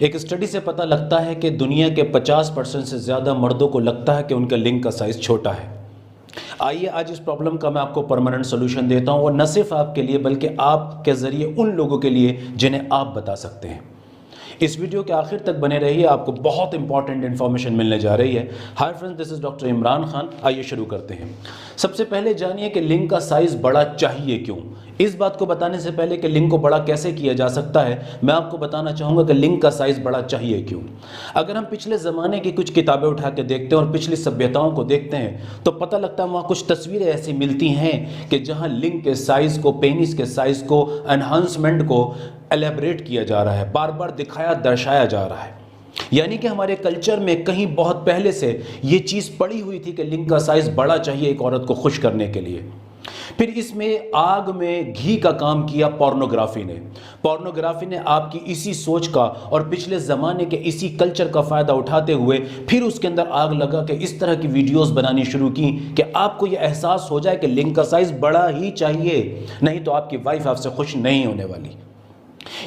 एक स्टडी से पता लगता है कि दुनिया के 50% से ज़्यादा मर्दों को लगता है कि उनका लिंग का साइज़ छोटा है। आइए आज इस प्रॉब्लम का मैं आपको परमानेंट सोल्यूशन देता हूं, और न सिर्फ आपके लिए बल्कि आपके ज़रिए उन लोगों के लिए जिन्हें आप बता सकते हैं। इस वीडियो के आखिर तक बने रहिए, आपको बहुत इंपॉर्टेंट इन्फॉर्मेशन मिलने जा रही है। Hi friends, this is doctor Imran Khan. आइए शुरू करते हैं। सबसे पहले जानिए कि लिंग का साइज़ बड़ा चाहिए क्यों। इस बात को बताने से पहले कि लिंग को बड़ा कैसे किया जा सकता है, मैं आपको बताना चाहूँगा कि लिंग का साइज़ बड़ा चाहिए क्यों। अगर हम पिछले ज़माने की कुछ किताबें उठा के देखते हैं और पिछली सभ्यताओं को देखते हैं तो पता लगता है वहाँ कुछ तस्वीरें ऐसी मिलती हैं कि जहाँ लिंग के साइज़ को, पेनिस के साइज़ को, एनहांसमेंट को एलेबरेट किया जा रहा है, बार बार दिखाया दर्शाया जा रहा है। यानी कि हमारे कल्चर में कहीं बहुत पहले से ये चीज़ पड़ी हुई थी कि लिंग का साइज़ बड़ा चाहिए एक औरत को खुश करने के लिए। फिर इसमें आग में घी का काम किया पोर्नोग्राफी ने। पोर्नोग्राफी ने आपकी इसी सोच का और पिछले ज़माने के इसी कल्चर का फ़ायदा उठाते हुए फिर उसके अंदर आग लगा के इस तरह की वीडियोस बनानी शुरू की कि आपको ये एहसास हो जाए कि लिंग का साइज़ बड़ा ही चाहिए, नहीं तो आपकी वाइफ आपसे खुश नहीं होने वाली।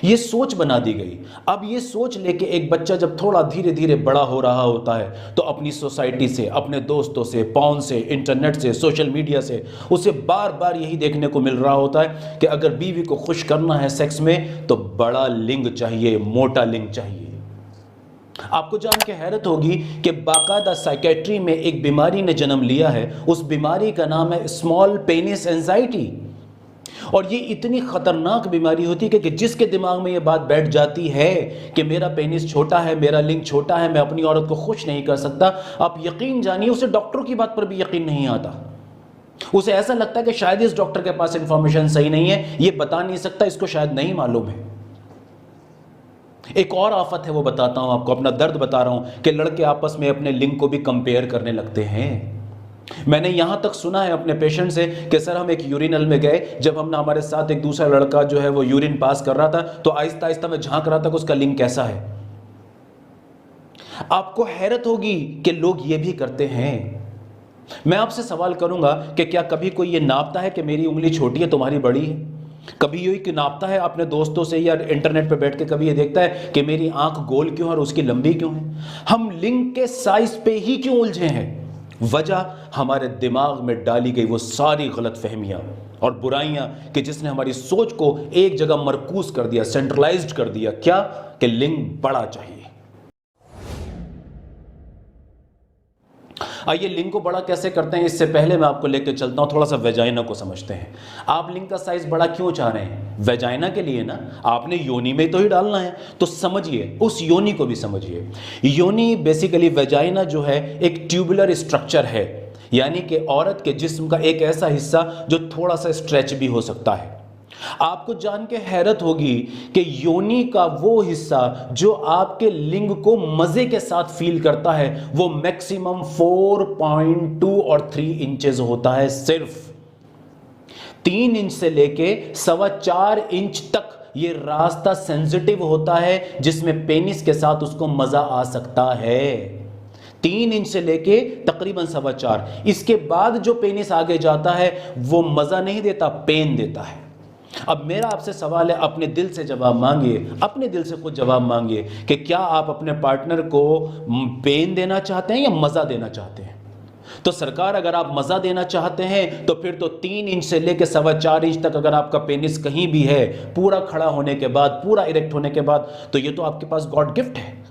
ये सोच बना दी गई। अब ये सोच लेके एक बच्चा जब थोड़ा धीरे धीरे बड़ा हो रहा होता है तो अपनी सोसाइटी से, अपने दोस्तों से, पॉन से, इंटरनेट से, सोशल मीडिया से उसे बार बार यही देखने को मिल रहा होता है कि अगर बीवी को खुश करना है सेक्स में तो बड़ा लिंग चाहिए, मोटा लिंग चाहिए। आपको जान के हैरत होगी कि बाकायदा साइकेट्री में एक बीमारी ने जन्म लिया है। उस बीमारी का नाम है स्मॉल पेनिस एंजाइटी। और ये इतनी खतरनाक बीमारी होती है कि जिसके दिमाग में ये बात बैठ जाती है कि मेरा पेनिस छोटा है, मेरा लिंग छोटा है, मैं अपनी औरत को खुश नहीं कर सकता, आप यकीन जानिए उसे डॉक्टरों की बात पर भी यकीन नहीं आता। उसे ऐसा लगता है कि शायद इस डॉक्टर के पास इंफॉर्मेशन सही नहीं है, ये बता नहीं सकता, इसको शायद नहीं मालूम है। एक और आफत है, वो बताता हूं आपको, अपना दर्द बता रहा हूं कि लड़के आपस में अपने लिंग को भी कंपेयर करने लगते हैं। मैंने यहां तक सुना है अपने पेशेंट से कि सर हम एक यूरिनल में गए, जब हमने हमारे साथ एक दूसरा लड़का जो है वो यूरिन पास कर रहा था तो आहिस्ता आहिस्ता मैं झांक रहा था कि उसका लिंग कैसा है। आपको हैरत होगी कि लोग ये भी करते हैं। मैं आपसे सवाल करूंगा कि क्या कभी कोई ये नापता है कि मेरी उंगली छोटी है, तुम्हारी बड़ी है? कभी ये कि नापता है अपने दोस्तों से या इंटरनेट पे बैठ के कभी ये देखता है कि मेरी आंख गोल क्यों है और उसकी लंबी क्यों है? हम लिंग के साइज पे ही क्यों उलझे हैं? वजह हमारे दिमाग में डाली गई वो सारी गलत फहमियां और बुराइयां कि जिसने हमारी सोच को एक जगह मरकूज कर दिया, सेंट्रलाइज्ड कर दिया। क्या कि लिंग बड़ा चाहिए। आइए लिंग को बड़ा कैसे करते हैं, इससे पहले मैं आपको लेकर चलता हूं, थोड़ा सा वेजाइना को समझते हैं। आप लिंग का साइज बड़ा क्यों चाह रहे हैं? वेजाइना के लिए ना, आपने योनि में तो ही डालना है, तो समझिए, उस योनि को भी समझिए। योनि बेसिकली, वेजाइना जो है एक ट्यूबुलर स्ट्रक्चर है, यानी कि औरत के जिस्म का एक ऐसा हिस्सा जो थोड़ा सा स्ट्रेच भी हो सकता है। आपको जान के हैरत होगी कि योनि का वो हिस्सा जो आपके लिंग को मजे के साथ फील करता है वो मैक्सिमम 4.2 और 3 इंचेस होता है। सिर्फ 3 इंच से लेके 4.25 इंच तक ये रास्ता सेंसिटिव होता है जिसमें पेनिस के साथ उसको मजा आ सकता है। 3 इंच से लेके तकरीबन 4.25। इसके बाद जो पेनिस आगे जाता है वो मजा नहीं देता, पेन देता है। अब मेरा आपसे सवाल है, अपने दिल से जवाब मांगिए, अपने दिल से खुद जवाब मांगिए कि क्या आप अपने पार्टनर को पेन देना चाहते हैं या मजा देना चाहते हैं? तो सरकार, अगर आप मजा देना चाहते हैं तो फिर तो 3 इंच से लेकर 4.25 इंच तक अगर आपका पेनिस कहीं भी है, पूरा खड़ा होने के बाद, पूरा इरेक्ट होने के बाद, तो ये तो आपके पास गॉड गिफ्ट है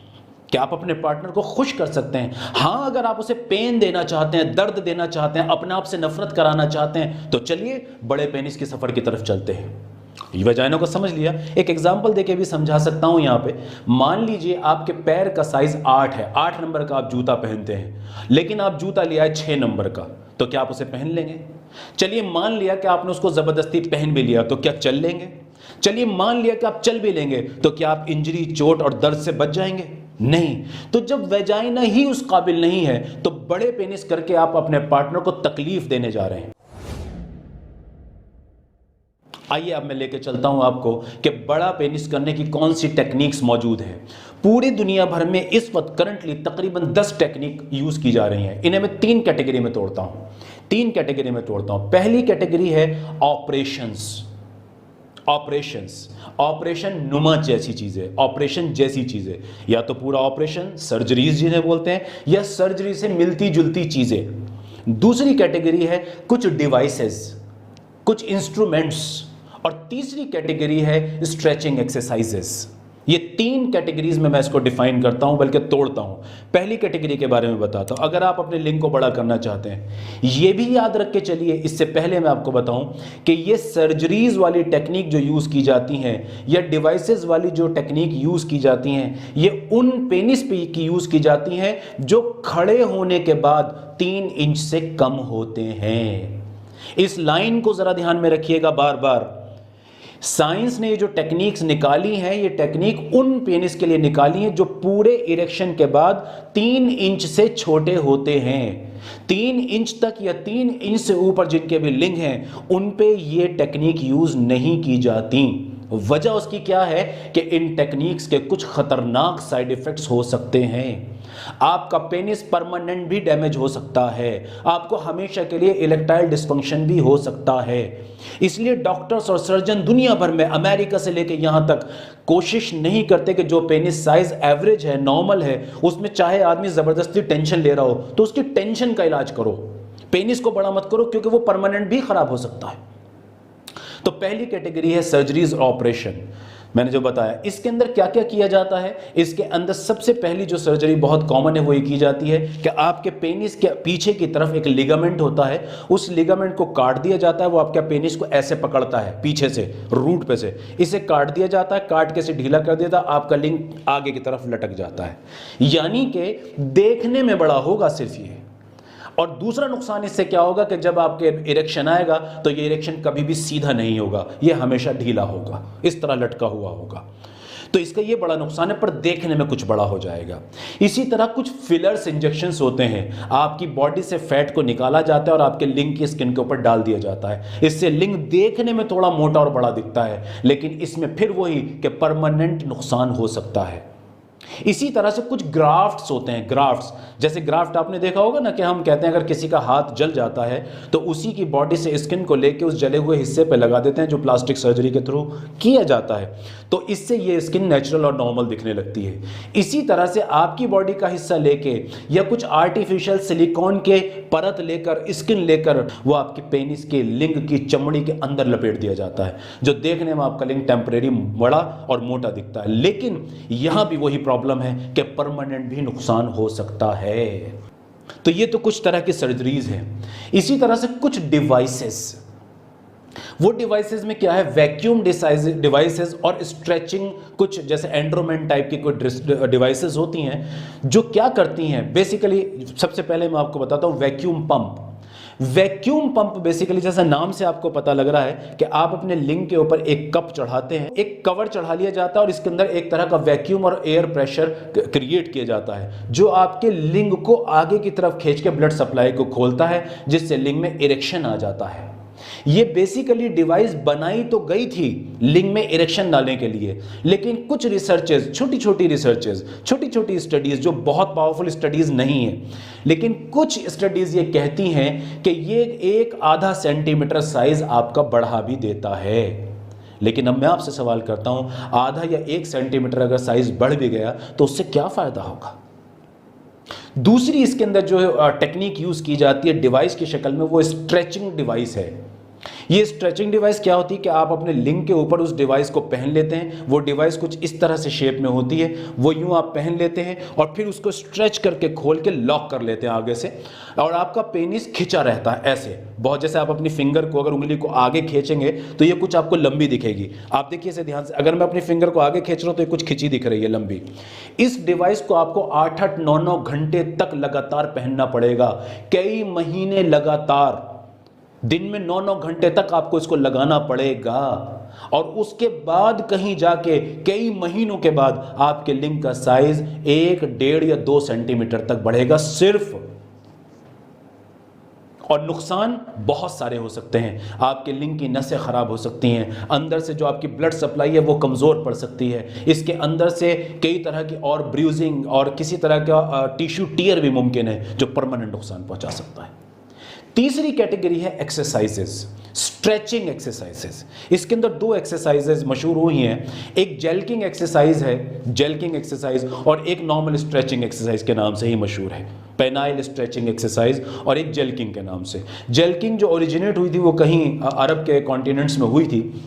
कि आप अपने पार्टनर को खुश कर सकते हैं। हाँ, अगर आप उसे पेन देना चाहते हैं, दर्द देना चाहते हैं, अपने आप से नफरत कराना चाहते हैं, तो चलिए बड़े पेनिस की सफर की तरफ चलते हैं। वेजाइना को समझ लिया, एक एग्जांपल देके भी समझा सकता हूं यहां पे। मान लीजिए आपके पैर का साइज 8 है, 8 नंबर का आप जूता पहनते हैं, लेकिन आप जूता लिया है 6 नंबर का, तो क्या आप उसे पहन लेंगे? चलिए मान लिया कि आपने उसको जबरदस्ती पहन भी लिया, तो क्या चल लेंगे? चलिए मान लिया कि आप चल भी लेंगे, तो क्या आप इंजरी, चोट और दर्द से बच जाएंगे? नहीं। तो जब वेजाइना ही उस काबिल नहीं है तो बड़े पेनिस करके आप अपने पार्टनर को तकलीफ देने जा रहे हैं। आइए अब मैं लेके चलता हूं आपको कि बड़ा पेनिस करने की कौन सी टेक्निक्स मौजूद है। पूरी दुनिया भर में इस वक्त करंटली तकरीबन 10 टेक्निक यूज की जा रही हैं। इन्हें मैं 3 कैटेगरी में तोड़ता हूं। पहली कैटेगरी है ऑपरेशंस। ऑपरेशंस, ऑपरेशन नुमा जैसी चीजें, ऑपरेशन जैसी चीजें, या तो पूरा ऑपरेशन, सर्जरीज जिन्हें बोलते हैं, या सर्जरी से मिलती जुलती चीजें। दूसरी कैटेगरी है कुछ डिवाइसेस, कुछ इंस्ट्रूमेंट्स, और तीसरी कैटेगरी है स्ट्रेचिंग एक्सरसाइजेस। ये तीन कैटेगरीज में मैं इसको डिफाइन करता हूं, बल्कि तोड़ता हूं। पहली कैटेगरी के बारे में बताता हूं। अगर आप अपने लिंग को बड़ा करना चाहते हैं, ये भी याद रख के चलिए, इससे पहले मैं आपको बताऊं कि ये सर्जरीज वाली टेक्निक जो यूज की जाती हैं, या डिवाइसेस वाली जो टेक्निक यूज की जाती हैं, ये उन पेनिस पे की यूज की जाती हैं जो खड़े होने के बाद 3 इंच से कम होते हैं। इस लाइन को जरा ध्यान में रखिएगा बार बार। साइंस ने जो टेक्निक्स निकाली हैं, ये टेक्निक उन पेनिस के लिए निकाली हैं जो पूरे इरेक्शन के बाद 3 इंच से छोटे होते हैं। 3 इंच तक या 3 इंच से ऊपर जिनके भी लिंग हैं, उन पे ये टेक्निक यूज नहीं की जाती। वजह उसकी क्या है कि इन टेक्निक्स के कुछ खतरनाक साइड इफेक्ट्स हो सकते हैं। आपका पेनिस परमानेंट भी डैमेज हो सकता है, आपको हमेशा के लिए इरेक्टाइल डिस्फंक्शन भी हो सकता है। इसलिए डॉक्टर्स और सर्जन दुनिया भर में, अमेरिका से लेकर यहां तक, कोशिश नहीं करते कि जो पेनिस साइज एवरेज है, नॉर्मल है, उसमें चाहे आदमी जबरदस्ती टेंशन ले रहा हो तो उसकी टेंशन का इलाज करो, पेनिस को बड़ा मत करो, क्योंकि वो परमानेंट भी खराब हो सकता है। तो पहली कैटेगरी है सर्जरीज और ऑपरेशन। मैंने जो बताया, इसके अंदर क्या क्या किया जाता है। इसके अंदर सबसे पहली जो सर्जरी बहुत कॉमन है वो ये की जाती है कि आपके पेनिस के पीछे की तरफ एक लिगामेंट होता है, उस लिगामेंट को काट दिया जाता है। वो आपके पेनिस को ऐसे पकड़ता है पीछे से, रूट पे से, इसे काट दिया जाता है, काट के से ढीला कर दिया जाता है, आपका लिंग आगे की तरफ लटक जाता है। यानी कि देखने में बड़ा होगा सिर्फ ये। और दूसरा नुकसान इससे क्या होगा कि जब आपके इरेक्शन आएगा तो ये इरेक्शन कभी भी सीधा नहीं होगा, ये हमेशा ढीला होगा, इस तरह लटका हुआ होगा। तो इसका ये बड़ा नुकसान है, पर देखने में कुछ बड़ा हो जाएगा। इसी तरह कुछ फिलर्स इंजेक्शंस होते हैं, आपकी बॉडी से फैट को निकाला जाता है और आपके लिंग की स्किन के ऊपर डाल दिया जाता है। इससे लिंग देखने में थोड़ा मोटा और बड़ा दिखता है, लेकिन इसमें फिर वही कि परमानेंट नुकसान हो सकता है। इसी तरह से कुछ ग्राफ्ट्स होते हैं। ग्राफ्ट्स, जैसे ग्राफ्ट आपने देखा होगा ना, कि हम कहते हैं अगर किसी का हाथ जल जाता है तो उसी की बॉडी से स्किन को लेके उस जले हुए हिस्से पे लगा देते हैं, जो प्लास्टिक सर्जरी के थ्रू किया जाता है। तो इससे ये स्किन नेचुरल और नॉर्मल दिखने लगती है। इसी तरह से आपकी बॉडी का हिस्सा लेके या कुछ आर्टिफिशियल सिलिकॉन के परत लेकर, स्किन लेकर, वो आपकी पेनिस के लिंग की चमड़ी के अंदर लपेट दिया जाता है, जो देखने में आपका लिंग टेम्परेरी बड़ा और मोटा दिखता है। लेकिन यहां भी वही प्रॉब्लम है कि परमानेंट भी नुकसान हो सकता है। तो ये तो कुछ तरह की सर्जरीज हैं। इसी तरह से कुछ डिवाइसेस, वो डिवाइसेस में क्या है, वैक्यूम डिवाइसेस और स्ट्रेचिंग, कुछ जैसे एंड्रोमेन टाइप की कुछ डिवाइसेस होती हैं जो क्या करती हैं बेसिकली। सबसे पहले मैं आपको बताता हूं vacuum pump. Vacuum pump basically, जैसा नाम से आपको पता लग रहा है कि आप अपने लिंग के ऊपर एक कप चढ़ाते हैं, एक कवर चढ़ा लिया जाता है और इसके अंदर एक तरह का वैक्यूम और एयर प्रेशर क्रिएट किया जाता है, जो आपके लिंग को आगे की तरफ खींच के ब्लड सप्लाई को खोलता है, जिससे लिंग में इरेक्शन आ जाता है। ये बेसिकली डिवाइस बनाई तो गई थी लिंग में इरेक्शन डालने के लिए, लेकिन कुछ रिसर्चेस, छोटी छोटी स्टडीज, जो बहुत पावरफुल स्टडीज नहीं है, लेकिन कुछ स्टडीज ये कहती हैं कि ये 1-आधा सेंटीमीटर साइज आपका बढ़ा भी देता है। लेकिन अब मैं आपसे सवाल करता हूं, आधा या 1 सेंटीमीटर अगर साइज बढ़ भी गया तो उससे क्या फायदा होगा। दूसरी इसके अंदर जो टेक्निक यूज की जाती है डिवाइस की शक्ल में, वो स्ट्रेचिंग डिवाइस है। ये स्ट्रेचिंग डिवाइस क्या होती है कि आप अपने लिंग के ऊपर उस डिवाइस को पहन लेते हैं। वो डिवाइस कुछ इस तरह से शेप में होती है, वो यूं आप पहन लेते हैं और फिर उसको स्ट्रेच करके खोल के लॉक कर लेते हैं आगे से, और आपका पेनिस खिंचा रहता है ऐसे बहुत। जैसे आप अपनी फिंगर को, अगर उंगली को आगे खींचेंगे तो ये कुछ आपको लंबी दिखेगी। आप देखिए इसे ध्यान से, अगर मैं अपनी फिंगर को आगे खींच रहा हूं तो ये कुछ खिंची दिख रही है, लंबी। इस डिवाइस को आपको 8-8, 9-9 घंटे तक लगातार पहनना पड़ेगा, कई महीने लगातार, दिन में 9-9 घंटे तक आपको इसको लगाना पड़ेगा। और उसके बाद कहीं जाके कई महीनों के बाद आपके लिंग का साइज 1, 1.5 या 2 सेंटीमीटर तक बढ़ेगा सिर्फ। और नुकसान बहुत सारे हो सकते हैं। आपके लिंग की नसें खराब हो सकती हैं, अंदर से जो आपकी ब्लड सप्लाई है वो कमज़ोर पड़ सकती है, इसके अंदर से कई तरह की और ब्रूजिंग और किसी तरह का टिश्यू टीयर भी मुमकिन है, जो परमानेंट नुकसान पहुंचा सकता है। तीसरी कैटेगरी है एक्सरसाइजेस। Stretching exercises. इसके अंदर दो एक्सरसाइजेस मशहूर हुई हैं, एक जेल्किंग एक्सरसाइज है, जेल्किंग एक्सरसाइज, और एक नॉर्मल स्ट्रेचिंग एक्सरसाइज के नाम से ही मशहूर है, पेनाइल स्ट्रेचिंग एक्सरसाइज, और एक जेल्किंग के नाम से। जेल्किंग जो ओरिजिनेट हुई थी वो कहीं अरब के कॉन्टिनेंट्स में हुई थी।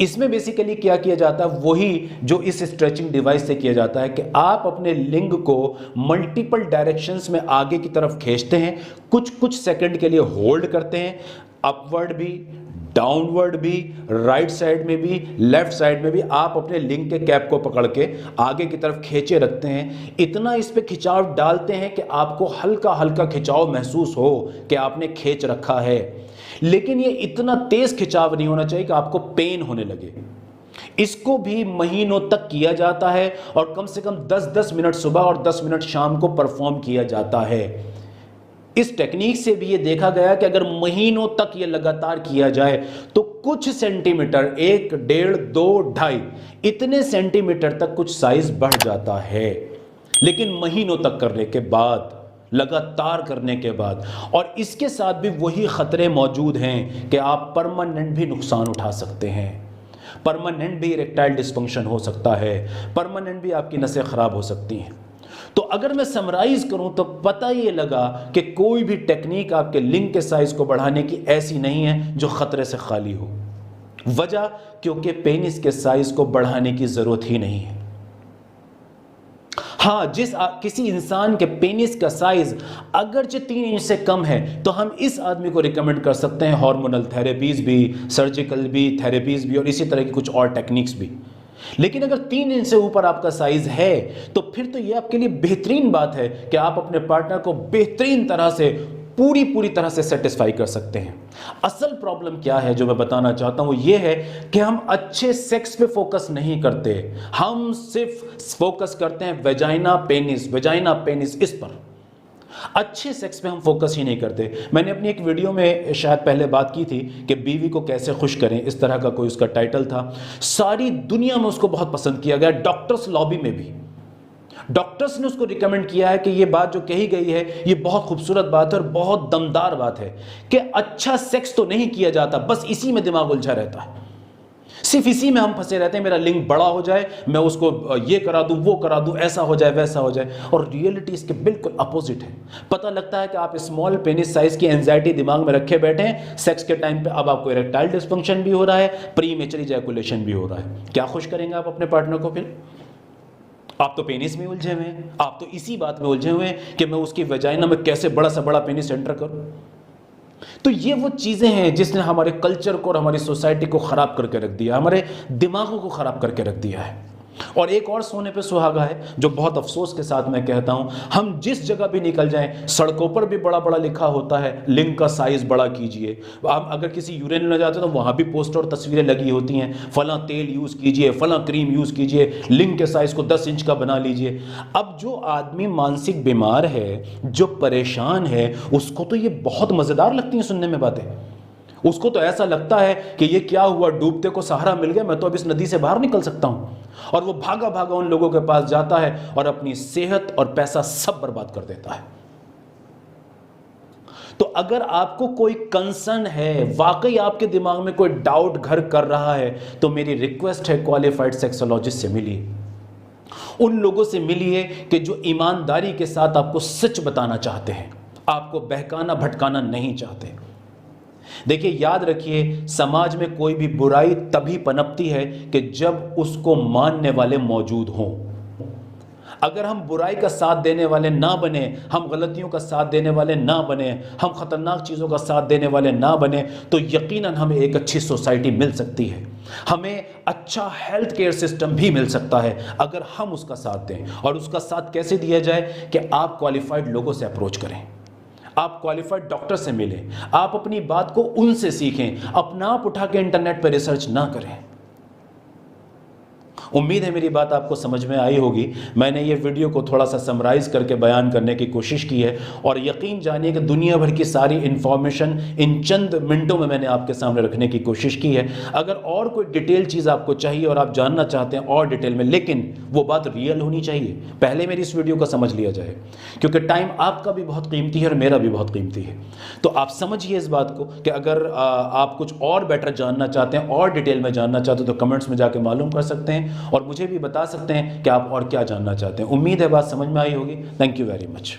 इसमें बेसिकली क्या किया जाता है, वही जो इस स्ट्रेचिंग डिवाइस से किया जाता है कि आप अपने लिंग को मल्टीपल डायरेक्शंस में आगे की तरफ खींचते हैं, कुछ कुछ सेकंड के लिए होल्ड करते हैं, अपवर्ड भी, डाउनवर्ड भी, राइट साइड में भी, लेफ्ट साइड में भी आप अपने लिंग के कैप को पकड़ के आगे की तरफ खींचे रखते हैं। इतना इस पे खिंचाव डालते हैं कि आपको हल्का हल्का खिंचाव महसूस हो कि आपने खींच रखा है, लेकिन ये इतना तेज खिंचाव नहीं होना चाहिए कि आपको पेन होने लगे। इसको भी महीनों तक किया जाता है और कम से कम 10-10 मिनट सुबह और 10 मिनट शाम को परफॉर्म किया जाता है। इस टेक्निक से भी ये देखा गया कि अगर महीनों तक ये लगातार किया जाए तो कुछ सेंटीमीटर, 1, 1.5, 2, 2.5 इतने सेंटीमीटर तक कुछ साइज बढ़ जाता है, लेकिन महीनों तक करने के बाद, लगातार करने के बाद। और इसके साथ भी वही खतरे मौजूद हैं कि आप परमानेंट भी नुकसान उठा सकते हैं, परमानेंट भी इरेक्टाइल डिस्फंक्शन हो सकता है, परमानेंट भी आपकी नसें खराब हो सकती हैं। तो अगर मैं समराइज करूं तो पता ये लगा कि कोई भी टेक्निक आपके लिंग के साइज को बढ़ाने की ऐसी नहीं है जो खतरे से खाली हो। वजह, क्योंकि पेनिस के साइज को बढ़ाने की जरूरत ही नहीं है। हाँ, किसी इंसान के पेनिस का साइज अगरचे 3 इंच से कम है तो हम इस आदमी को रिकमेंड कर सकते हैं हार्मोनल थेरेपीज भी, सर्जिकल भी, थेरेपीज भी, और इसी तरह की कुछ और टेक्निक्स भी। लेकिन अगर 3 इंच से ऊपर आपका साइज है तो फिर तो यह आपके लिए बेहतरीन बात है कि आप अपने पार्टनर को बेहतरीन तरह से पूरी तरह से सेटिस्फाई कर सकते हैं। असल प्रॉब्लम क्या है जो मैं बताना चाहता हूं, यह है कि हम अच्छे सेक्स पे फोकस नहीं करते, हम सिर्फ फोकस करते हैं वेजाइना पेनिस, इस पर। अच्छे सेक्स पे हम फोकस ही नहीं करते। मैंने अपनी एक वीडियो में शायद पहले बात की थी कि बीवी को कैसे खुश करें, इस तरह का कोई उसका टाइटल था। सारी दुनिया में उसको बहुत पसंद किया गया, डॉक्टर्स लॉबी में भी। डॉक्टर्स ने उसको रिकमेंड किया है कि ये बात जो कही गई है ये बहुत खूबसूरत बात है और बहुत दमदार बात है कि अच्छा सेक्स तो नहीं किया जाता, बस इसी में दिमाग उलझा रहता है, सिर्फ इसी में हम फंसे रहते हैं। मेरा लिंग बड़ा हो जाए, मैं उसको ये करा दूं, वो करा दूं, ऐसा हो जाए, वैसा हो जाए। और रियलिटी इसके बिल्कुल अपोजिट है। पता लगता है कि आप स्मॉल पेनिस साइज की एंजाइटी दिमाग में रखे बैठे हैं, सेक्स के टाइम पे अब आपको इरेक्टाइल डिस्फंक्शन भी हो रहा है, प्रीमेच्योर इजैकुलेशन भी हो रहा है। क्या खुश करेंगे आप अपने पार्टनर को? फिर आप तो पेनिस में उलझे हुए हैं, आप तो इसी बात में उलझे हुए हैं कि मैं उसकी वजाइना में कैसे बड़ा से बड़ा पेनिस एंटर करूं। तो ये वो चीजें हैं जिसने हमारे कल्चर को और हमारी सोसाइटी को खराब करके रख दिया, हमारे दिमागों को खराब करके रख दिया है। और एक और सोने पे सुहागा है जो बहुत अफसोस के साथ मैं कहता हूं, हम जिस जगह भी निकल जाएं सड़कों पर भी बड़ा बड़ा लिखा होता है लिंग का साइज बड़ा कीजिए। आप अगर किसी यूरेन में जाते तो वहां भी पोस्टर और तस्वीरें लगी होती हैं, फला तेल यूज कीजिए, फला क्रीम यूज कीजिए, लिंग के साइज को 10 इंच का बना लीजिए। अब जो आदमी मानसिक बीमार है, जो परेशान है, उसको तो ये बहुत मजेदार लगती हैं सुनने में बातें। उसको तो ऐसा लगता है कि ये क्या हुआ, डूबते को सहारा मिल गया, मैं तो अब इस नदी से बाहर निकल सकता हूं। और वो भागा भागा उन लोगों के पास जाता है और अपनी सेहत और पैसा सब बर्बाद कर देता है। तो अगर आपको कोई कंसर्न है, वाकई आपके दिमाग में कोई डाउट घर कर रहा है, तो मेरी रिक्वेस्ट है क्वालिफाइड सेक्सोलॉजिस्ट से मिलिए। उन लोगों से मिलिए कि जो ईमानदारी के साथ आपको सच बताना चाहते हैं, आपको बहकाना भटकाना नहीं चाहते। देखिए, याद रखिए, समाज में कोई भी बुराई तभी पनपती है कि जब उसको मानने वाले मौजूद हों। अगर हम बुराई का साथ देने वाले ना बने, हम गलतियों का साथ देने वाले ना बने, हम खतरनाक चीज़ों का साथ देने वाले ना बने, तो यकीनन हमें एक अच्छी सोसाइटी मिल सकती है, हमें अच्छा हेल्थ केयर सिस्टम भी मिल सकता है अगर हम उसका साथ दें। और उसका साथ कैसे दिया जाए कि आप क्वालिफाइड लोगों से अप्रोच करें, आप क्वालिफाइड डॉक्टर से मिलें, आप अपनी बात को उनसे सीखें, अपना आप उठा के इंटरनेट पर रिसर्च ना करें। उम्मीद है मेरी बात आपको समझ में आई होगी। मैंने ये वीडियो को थोड़ा सा समराइज़ करके बयान करने की कोशिश की है और यकीन जानिए कि दुनिया भर की सारी इन्फॉर्मेशन इन चंद मिनटों में मैंने आपके सामने रखने की कोशिश की है। अगर और कोई डिटेल चीज़ आपको चाहिए और आप जानना चाहते हैं और डिटेल में, लेकिन वो बात रियल होनी चाहिए, पहले मेरी इस वीडियो को समझ लिया जाए, क्योंकि टाइम आपका भी बहुत कीमती है और मेरा भी बहुत कीमती है। तो आप समझिए इस बात को कि अगर आप कुछ और बेटर जानना चाहते हैं और डिटेल में जानना चाहते हैं तो कमेंट्स में जाके मालूम कर सकते हैं और मुझे भी बता सकते हैं कि आप और क्या जानना चाहते हैं। उम्मीद है बात समझ में आई होगी। Thank you very much.